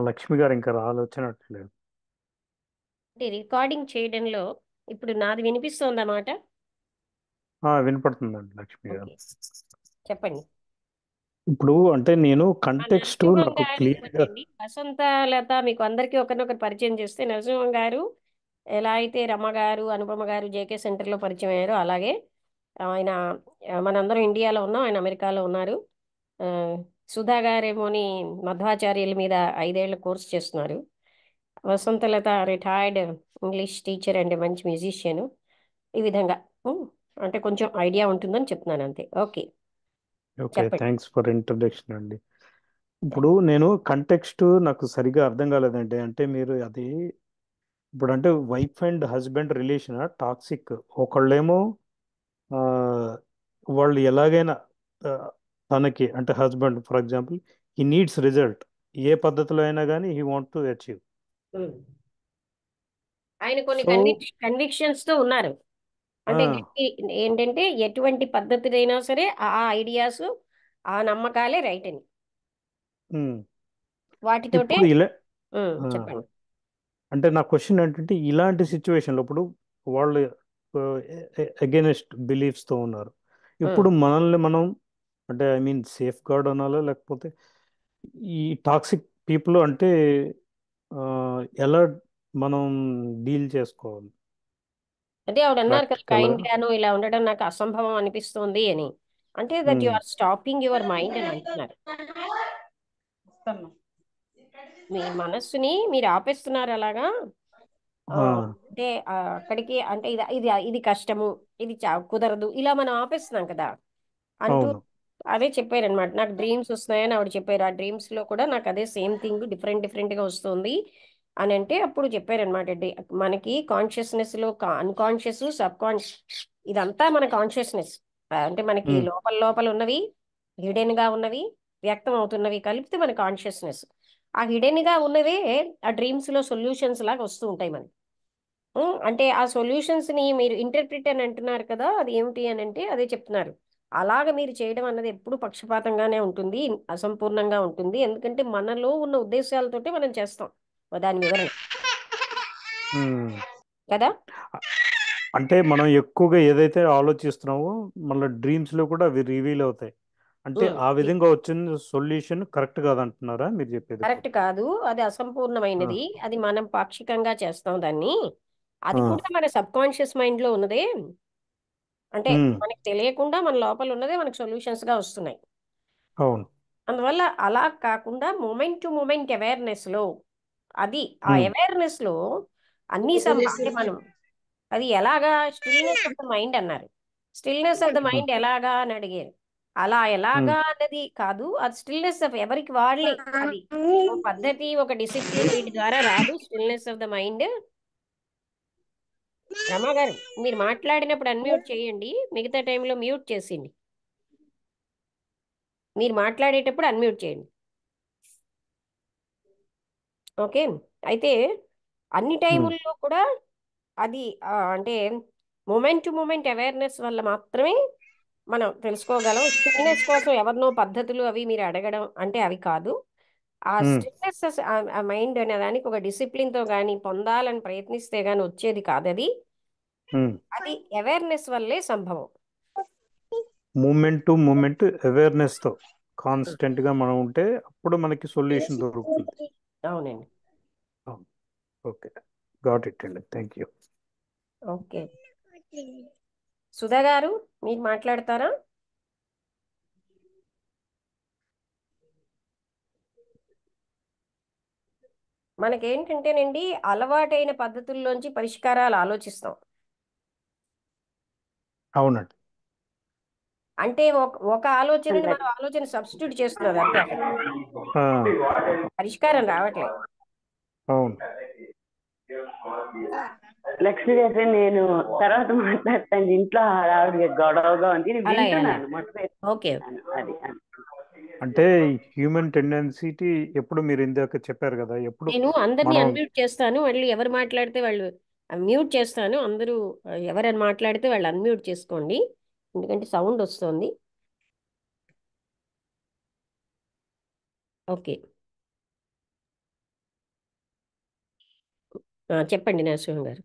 లక్ష్మి గారు ఇంకా రాలోచ్చినట్లేదు. అంటే రికార్డింగ్ చేయడంలో ఇప్పుడు నాది వినిపిస్తోందన్నమాట. వినపడుతుందండి లక్ష్మి గారు. ఓకే, చెప్పండి. ఇప్పుడు అంటే నేను ఆ కంటెక్స్ట్ నరసింహం నాకు గారి క్లియర్ గా. గురించండి. వసంత లత మీకు అందరికీ ఒకరినొకరు పరిచయం చేస్తే, నరసింహం గారు ఎలా అయితే రమ గారు, అనుపమ గారు జేకే సెంటర్లో పరిచయం అయ్యారో అలాగే ఆయన, మనందరం ఇండియాలో ఉన్నాం, ఆయన అమెరికాలో ఉన్నారు. ఆ, సుధా గారేమోని మధ్వాచార్యుల మీద 5 ఏళ్ల కోర్స్ చేస్తున్నారు. వసంతలత రిటైర్డ్ ఇంగ్లీష్ టీచర్ అండ్ మంచి మ్యూజిషియన్. ఈ విధంగా ఉమ్, అంటే కొంచెం ఐడియా ఉంటుందని చెప్తున్నాను అంతే. ఓకే, ఓకే, చెప్పండి. థ్యాంక్స్ ఫర్ ఇంట్రడక్షన్ అండి. ఇప్పుడు నేను కంటెక్స్ట్ నాకు సరిగా అర్థం కాలేదండి. అంటే మీరు అది ఇప్పుడు అంటే wife and husband relation toxic. ఒకళ్ళేమో ఆ, వాళ్ళు ఎలాగైనా ఆ, తనకి అంటే husband for example he needs result, ఏ పద్ధతిలో అయినా కానీ he want to achieve. Um. ఆయన కొన్ని సో కన్విక్షన్స్ తో ఉన్నారు. అంటే ఏంటంటే ఎటువంటి పద్ధతినైనా సరే ఆ ఐడియాస్, ఆ నమ్మకాలే రైట్ అని, వాటితోటే. ఇప్పుడు ఇలా ఆ, చెప్పండి. అంటే నా క్వశ్చన్ ఏంటంటే ఇలాంటి సిచ్యువేషన్లో ఇప్పుడు వాళ్ళు అగేనెస్ట్ బిలీఫ్స్తో ఉన్నారు. ఉమ్. ఇప్పుడు మనల్ని మనం అంటే ఐ మీన్ సేఫ్ గార్డ్ అనాలా లేకపోతే ఈ టాక్సిక్ పీపుల్ అంటే ఆ, ఎలా మనం డీల్ చేసుకోవాలి అంటే ఆవిడ అన్నారు కదా, ప్రాక్టికల్గా? కైండ్ గాను ఇలా ఉండడం నాకు అసంభవం అనిపిస్తోంది అని. అంటే that you are stopping your mind అని అంటున్నారు. మీ మనస్సుని మీరు ఆపేస్తున్నారు అలాగా. ఆ, అంటే అక్కడికి అంటే ఇది ఇది ఇది కష్టము, ఇది కుదరదు, ఇలా మనం ఆపేస్తున్నాం కదా అంటూ. అవును. అదే చెప్పారనమాట, నాకు డ్రీమ్స్ వస్తున్నాయని ఆవిడ చెప్పారు. ఆ డ్రీమ్స్ లో కూడా నాకు అదే సేమ్ థింగ్ డిఫరెంట్ డిఫరెంట్ గా వస్తుంది అని అంటే అప్పుడు చెప్పారనమాట. మనకి కాన్షియస్నెస్ లో అన్కాన్షియస్, సబ్ కాన్షియస్, ఇదంతా మన కాన్షియస్నెస్. అంటే మనకి ఉమ్, లోపల లోపల ఉన్నవి, హిడెన్ గా ఉన్నవి, వ్యక్తం అవుతున్నవి కలిపితే మన కాన్షియస్నెస్. ఆ హిడెన్ గా ఉన్నవే ఆ డ్రీమ్స్ లో సొల్యూషన్స్ లాగా వస్తూ ఉంటాయి మనకి. అంటే ఆ సొల్యూషన్స్ ని మీరు ఇంటర్ప్రిట్ అని అంటున్నారు కదా, అది ఏమిటి అని అంటే అదే చెప్తున్నారు. అలాగ మీరు చేయడం అన్నది ఎప్పుడు పక్షపాతంగానే ఉంటుంది, అసంపూర్ణంగా ఉంటుంది. ఎందుకంటే మనలో ఉన్న ఉద్దేశాలతోటి మనం చేస్తాం దాని వివరణ ఉమ్. కదా. అంటే మనం ఎక్కువగా ఏదైతే ఆలోచిస్తున్నామో మళ్ళీ డ్రీమ్స్లో కూడా అవి రివీల్ అవుతాయి. అంటే ఆ విధంగా వచ్చిన సొల్యూషన్ కరెక్ట్ కాదంటున్నారా మీరు చెప్పేది ఇప్పుడు? కరెక్ట్ కాదు, అది ఆ, అసంపూర్ణమైనది, అది మనం పాక్షికంగా చేస్తాం దాన్ని. అది ఆ, కూడా మన సబ్ కాన్షియస్ మైండ్ లో ఉన్నదే. అంటే ఉమ్, మనకి తెలియకుండా మన లోపల ఉన్నదే మనకు సొల్యూషన్స్ గా వస్తున్నాయి. అవును. అందువల్ల అలా కాకుండా మూమెంట్ టు మూమెంట్ అవేర్నెస్ లో, అది ఆ ఉమ్, అవేర్నెస్ లో అన్ని అంటే మనం, అది ఎలాగా స్టిల్నెస్ ఆఫ్ ద మైండ్ అన్నారు. Stillness of the um, mind ఎలాగా అని అడిగారు. అలా ఉమ్, ఎలాగా అన్నది కాదు, అది స్టిల్నెస్ ఆఫ్ ఎవరికి వాళ్ళే. అది ఒక పద్ధతి, ఒక డిసిప్లిన్ వీటి ద్వారా రాదు స్టిల్నెస్ ఆఫ్ ద మైండ్. రమా గారు, మీరు మాట్లాడినప్పుడు అన్మ్యూట్ చేయండి, మిగతా టైంలో మ్యూట్ చేసిండి. మీరు మాట్లాడేటప్పుడు అన్మ్యూట్ చేయండి. ఓకే. అయితే అన్ని ఉమ్, టైముల్లో కూడా అది అంటే మూమెంట్ టు మూమెంట్ అవేర్నెస్ వల్ల మాత్రమే మనం తెలుసుకోగలం. స్టిల్నెస్ కోసం ఎవరినో పద్ధతులు అవి మీరు అడగడం అంటే అవి కాదు. ఆ ఉమ్, స్టిల్నెస్, ఆ మైండ్ అనే దానికి ఒక డిసిప్లిన్తో కానీ పొందాలని ప్రయత్నిస్తే కానీ వచ్చేది కాదు అది. ఉమ్. అది అవేర్నెస్ వల్లే సంభవం. మూమెంట్ టు మూమెంట్ అవేర్నెస్తో కాన్స్టెంట్గా మనం ఉంటే అప్పుడు మనకి సొల్యూషన్ దొరుకుతుంది. అవునండి. ఓకే, గాట్ ఇట్ అండి, థ్యాంక్ యూ. ఓకే, సుధా గారు మీరు మాట్లాడతారా? మనకేంటంటేనండి, అలవాటైన పద్ధతుల్లోంచి పరిష్కారాలు ఆలోచిస్తాం. అవునండి. అంటే ఒక ఆలోచనని మనం ఆలోచన సబ్స్టిట్యూట్ చేస్తున్నది అంతే, అక్కడ పరిష్కారం రావట్లే. అవును. లక్ష్మి గారు, నేను తర్వాత మాట్లాడతాను. ఇంట్లో ఆవిడ గొడవగా ఉంది, నేను అలాగే అలాగే. వింటున్నాను మొత్తం ఓకే. అది. అంటే హ్యూమన్ టెండెన్సిటీ ఎప్పుడు మీరు ఇందాక చెప్పారు కదా, ఎప్పుడు నేను అందరినీ మనం అన్మ్యూట్ చేస్తాను, వాళ్ళు ఎవరు మాట్లాడితే వాళ్ళు మ్యూట్ చేస్తాను. అందరూ ఎవరైనా మాట్లాడితే వాళ్ళు అన్మ్యూట్ చేసుకోండి, ఎందుకంటే సౌండ్ వస్తుంది. ఓకే. చెప్పండి నరసింహ గారు.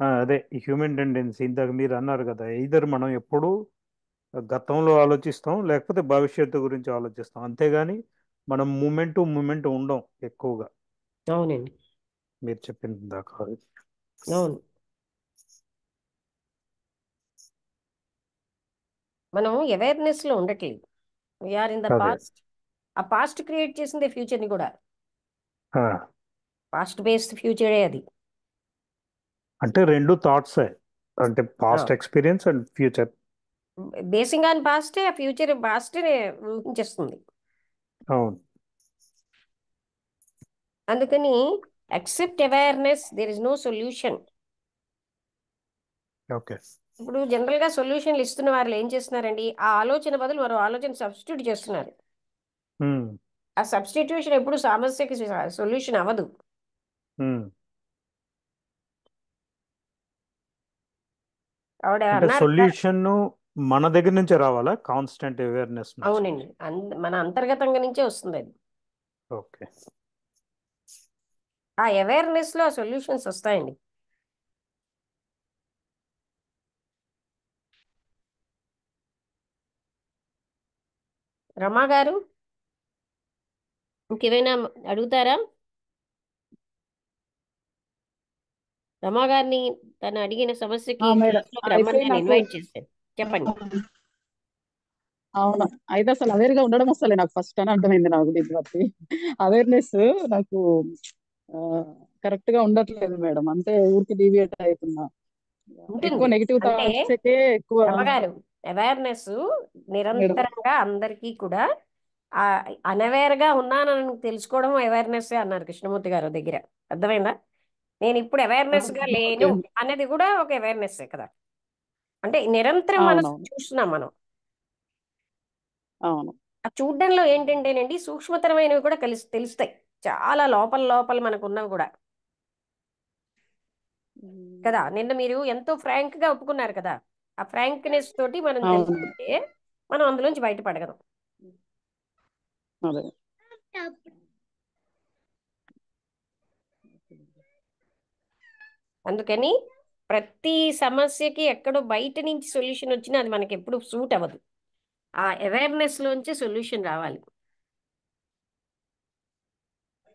అదే హ్యూమన్ టెండెన్సీ ఇందాక మీరు అన్నారు కదా, ఇద్దరు మనం ఎప్పుడు గతంలో ఆలోచిస్తాం లేకపోతే భవిష్యత్తు గురించి ఆలోచిస్తాం, అంతేగాని మనం మూమెంట్ టు మూమెంట్ ఉండం ఎక్కువగా. అవునండి. మీరు చెప్పిన దాకా అవును. మనం అవేర్నెస్లో ఉండట్లేదు. వీఆర్ ఇన్ ద అదే. పాస్ట్. ఆ పాస్ట్ క్రియేట్ చేసిందే ఫ్యూచర్ని కూడా. ఆ, పాస్ట్ బేస్డ్ ఫ్యూచరే అది. అంటే రెండు థాట్సే, అంటే past experience and future. Basing on పాస్టే ఆ ఫ్యూచర్ పాస్టే ఊహించేస్తుంది. అవును. అందుకని accept awareness, there is no solution. Okay. ఇప్పుడు జనరల్గా సొల్యూషన్లు ఇస్తున్న వాళ్ళు ఏం చేస్తున్నారండి, ఆ ఆలోచన బదులు మరో ఆలోచన సబ్స్టిట్యూట్ చేస్తున్నారు. ఉమ్, ఆ సబ్స్టిట్యూషన్ ఎప్పుడు సమస్యకి సొల్యూషన్ అవ్వదు. ఉమ్. ఆవిడ అంటే అన్నారు కదా. సొల్యూషన్ మన దగ్గర నుంచే రావాలా, కాన్స్టెంట్ అవేర్నెస్ నుంచి? అవునండి, మన అంతర్గతంగా నుంచే వస్తుంది అది. ఓకే. ఆ అవేర్నెస్లో ఆ సొల్యూషన్స్ వస్తాయండి. రమా గారు, ఇంకేమైనా అడుగుతారా? రమా గారిని తను అడిగిన సమస్యకి మేడం, క్లాస్లోకి అయితే రమ్మని నేను నాకు ఇన్వైట్ చేశాను. చెప్పండి. అవును. అయితే అసలు అవేర్ గా ఉండడం వస్తలే నాకు ఫస్ట్ అని అర్థమైంది నాకు దీన్ని బట్టి. అవేర్నెస్ నాకు కరెక్ట్ గా ఉండట్లేదు మేడం, అంతే ఊరికి డీవియేట్ అవుతున్నా. ఎక్కువ ఉంటుంది. నెగిటివ్ అంటే థాట్స్కే ఎక్కువ. రమగారు, అవేర్నెస్ మేడం, నిరంతరంగా అందరికీ కూడా ఆ అనవేర్గా ఉన్నానని తెలుసుకోవడం అవేర్నెస్ అన్నారు కృష్ణమూర్తి గారు దగ్గర. అర్థమైందా? నేను ఇప్పుడు అవేర్నెస్ గా ఓకే. లేను అనేది కూడా ఒక అవేర్నెస్ కదా. అంటే నిరంతరం మనసు అవునవును. చూస్తున్నాం మనం. అవును. ఆ చూడడంలో ఏంటంటేనండి సూక్ష్మతరమైనవి కూడా తెలుస్తాయి. చాలా లోపల లోపల మనకు ఉన్నవి కూడా కదా. నిన్న మీరు ఎంతో ఫ్రాంక్ గా ఒప్పుకున్నారు కదా. ఆ ఫ్రాంక్నెస్ తోటి మనం అవును. తెలుసుకుంటే మనం అందులోంచి బయటపడగలం. అదే. అందుకని ప్రతి సమస్యకి ఎక్కడో బయట నుంచి సొల్యూషన్ వచ్చినా అది మనకి ఎప్పుడు సూట్ అవ్వదు. ఆ అవేర్నెస్ లోంచి సొల్యూషన్ రావాలి.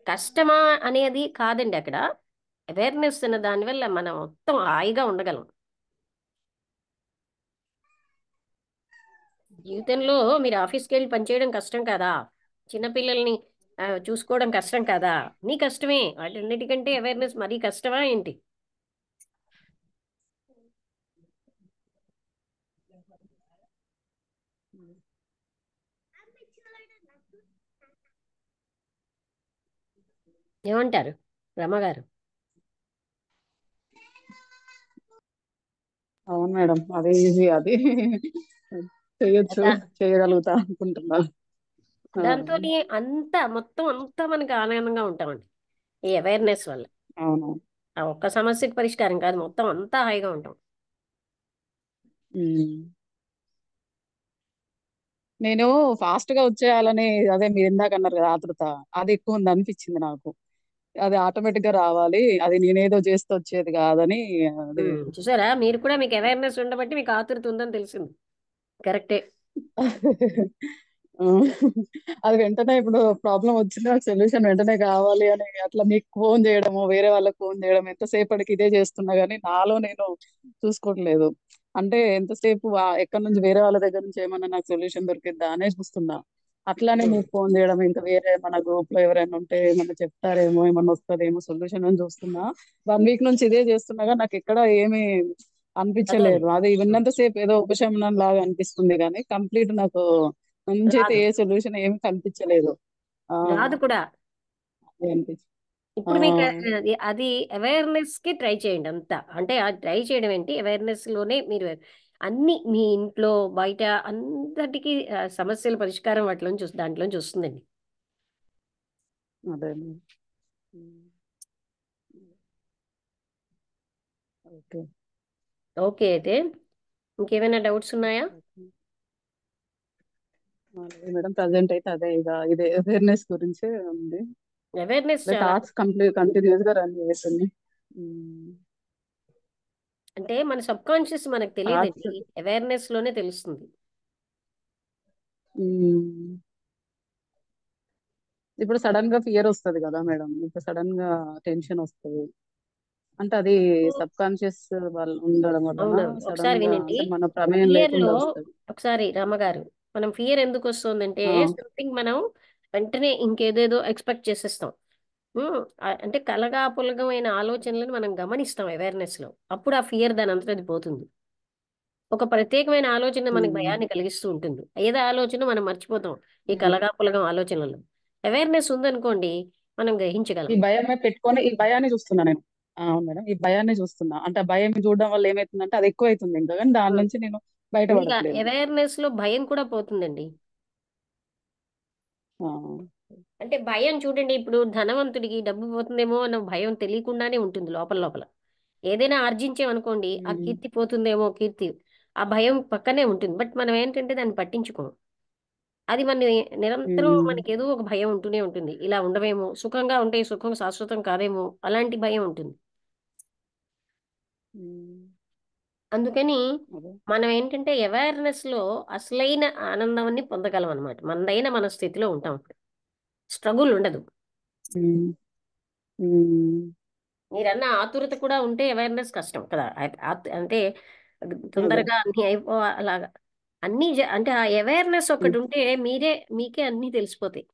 కష్టమా అనేది కాదండి అక్కడ. అవేర్నెస్ అన్న దానివల్ల మనం మొత్తం హాయిగా ఉండగలం. జీవితంలో మీరు ఆఫీస్కి వెళ్ళి పనిచేయడం కష్టం కదా, చిన్నపిల్లల్ని చూసుకోవడం కష్టం కదా, నీ కష్టమే. వాటన్నిటికంటే అవేర్నెస్ మరీ కష్టమా ఏంటి? ఏమంటారు రమగారు? అవును మేడం, అదే ఈజీ అది. చేయొచ్చు, కదా. చేయగలుగుతా అనుకుంటున్నా. ఆ, దాంతో మొత్తం అంతా మనకి ఆనందంగా ఉంటామండి ఈ అవేర్నెస్ వల్ల. అవును. ఆ ఒక్క సమస్యకి పరిష్కారం కాదు, మొత్తం అంతా హాయిగా ఉంటాం. ఉమ్. నేను ఫాస్ట్ గా వచ్చేయాలని, అదే మీరు ఇందాక అన్నారు కదా ఆతృత, అది ఎక్కువ ఉంది అనిపించింది నాకు. అది ఆటోమేటిక్ గా రావాలి, అది నేనేదో చేస్తే వచ్చేది కాదని. అది చూసారా, మీరు కూడా మీకు అవేర్నెస్ ఉండబట్టి మీకు ఆతురత ఉందని తెలిసింది. కరెక్టే. ఆ, అది వెంటనే ఇప్పుడు ప్రాబ్లం వచ్చింది, నాకు సొల్యూషన్ వెంటనే కావాలి అని అట్లా మీకు ఫోన్ చేయడము, వేరే వాళ్ళకి ఫోన్ చేయడం, ఎంతసేపటికి ఇదే చేస్తున్నా గానీ నాలో నేను చూసుకోవట్లేదు. అంటే ఎంతసేపు ఎక్కడి నుంచి వేరే వాళ్ళ దగ్గర నుంచి ఏమన్నా నాకు సొల్యూషన్ దొరికిద్దా అనే చూస్తున్నా. అట్లానే ఉమ్, మీకు ఫోన్ చేయడం, ఇంకా వేరే మన గ్రూప్ లో ఎవరైనా ఉంటే ఏమన్నా చెప్తారేమో, ఏమన్నా వస్తుందేమో సొల్యూషన్ అని చూస్తున్నా. 1 వీక్ నుంచి ఇదే చేస్తున్నా నాకు ఎక్కడ ఏమి అదేలే. అనిపించలేదు. అది విన్నంతసేపు ఏదో ఉపశమనం లాగా అనిపిస్తుంది కానీ కంప్లీట్ నాకు నుంచి అయితే రాదు. ఏ సొల్యూషన్ ఏమి కనిపించలేదు. ఆ రాదు కూడా. అదే అనిపించి ఆ ఇప్పుడు మీకు అది అవేర్నెస్ కి ట్రై చేయండి అంతా. అంటే ఆ ట్రై చేయడం ఏంటి, అవేర్నెస్ లోనే మీరు అన్ని మీ ఇంట్లో బయట అందటికీ సమస్యల పరిష్కారం దాంట్లోంచి వస్తుందండి. అదే. ఓకే. ఓకే అయితే ఇంకేమైనా డౌట్స్ ఉన్నాయా? మేడం, ప్రజెంట్ అయితే అదే ఇక ఇదే అవేర్నెస్ గురించే ఉంది. అవేర్నెస్ చాలా టాస్క్ కంటిన్యూస్ గా రన్ చేస్తుంది. ఉమ్. అంటే మన సబ్ కాన్షియస్ మనకు తెలియదండి, థాట్స్. అవేర్నెస్ లోనే తెలుస్తుంది. ఇప్పుడు సడన్ గా ఫియర్ వస్తది కదా మేడం, ఇప్పుడు సడన్ గా టెన్షన్ వస్తది, అంటే అది సబ్ కాన్షియస్ వాళ్ళు ఉండడం వలన అవునవును, సడన్ ఒకసారి గా, వినండి. అంటే మన ప్రమేయం ఫియర్ లో లేకుండా వస్తది. ఒకసారి రమ్మగారు, మనం ఫియర్ ఎందుకు వస్తుందంటే ఆ, సంథింగ్ మనం వెంటనే ఇంకేదేదో ఎక్స్పెక్ట్ చేసేస్తాం. అంటే కలగాపులగమైన ఆలోచనలను మనం గమనిస్తాం అవేర్నెస్ లో, అప్పుడు ఆ ఫియర్ దాని అంతటా అది పోతుంది. ఒక ప్రత్యేకమైన ఆలోచన మనకి ఉమ్. భయాన్ని కలిగిస్తూ ఉంటుంది, ఏదో ఆలోచన మనం మర్చిపోతాం ఈ ఉమ్. కలగాపులగం ఆలోచనలు. అవేర్నెస్ ఉందనుకోండి, మనం ఈ గ్రహించగలం. భయమే పెట్టుకొని ఈ భయాన్ని చూస్తున్నా నేను. అవును మేడం, ఈ భయాన్ని చూస్తున్నా, అంటే ఆ భయం చూడడం వల్ల ఏమైతుందంటే అది ఎక్కువ అవుతుంది ఇంకా, కానీ దాని నుంచి నేను మీకు బయటపడట్లేను. అవేర్నెస్ లో భయం కూడా పోతుందండి. ఆ, అంటే భయం చూడండి, ఇప్పుడు ధనవంతుడికి డబ్బు పోతుందేమో అన్న భయం తెలియకుండానే ఉంటుంది లోపల లోపల. ఏదైనా ఆర్జించామనుకోండి, ఆ ఉమ్. కీర్తి పోతుందేమో, కీర్తి ఆ భయం పక్కనే ఉంటుంది, బట్ మనం ఏంటంటే దాన్ని పట్టించుకోం. అది మన నిరంతరం ఉమ్. మనకి ఏదో ఒక భయం ఉంటూనే ఉంటుంది, ఇలా ఉండవేమో, సుఖంగా ఉంటే ఈ సుఖం శాశ్వతం కాదేమో, అలాంటి భయం ఉంటుంది. ఉమ్. అందుకని అదే. మనం ఏంటంటే అవేర్నెస్ లో అసలైన ఆనందాన్ని పొందగలం అనమాట, మనదైన మన స్థితిలో ఉంటాం, స్ట్రగుల్ ఉండదు. ఉమ్. ఉమ్. మీరన్న ఆతురత కూడా ఉంటే అవేర్నెస్ కష్టం కదా, అంటే అదే. తొందరగా అన్ని అలాగా అన్ని అంటే ఆ అవేర్నెస్ ఒకటి ఉమ్. ఉంటే మీకే అన్ని తెలిసిపోతాయి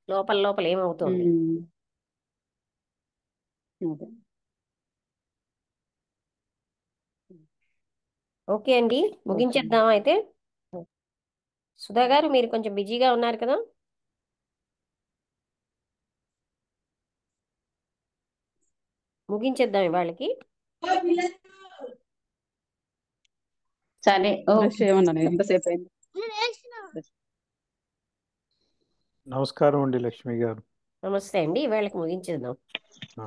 లోపల లోపల ఏమవుతోంది. ఉమ్. అదే. ఓకే అండి, ఓకే మేడం. ముగించేద్దాం అయితే. సుధా గారు, మీరు కొంచెం బిజీగా ఉన్నారు కదా. ముగించేద్దాం ఇవాళకి. సరే, బ్రష్ ఓకే. చేయమన్నా నేను, ఎంతసేపు అయింది. నమస్కారం అండి లక్ష్మి గారు. నమస్తే అండి, ఇవాళకి ముగించేద్దాం. ఆ.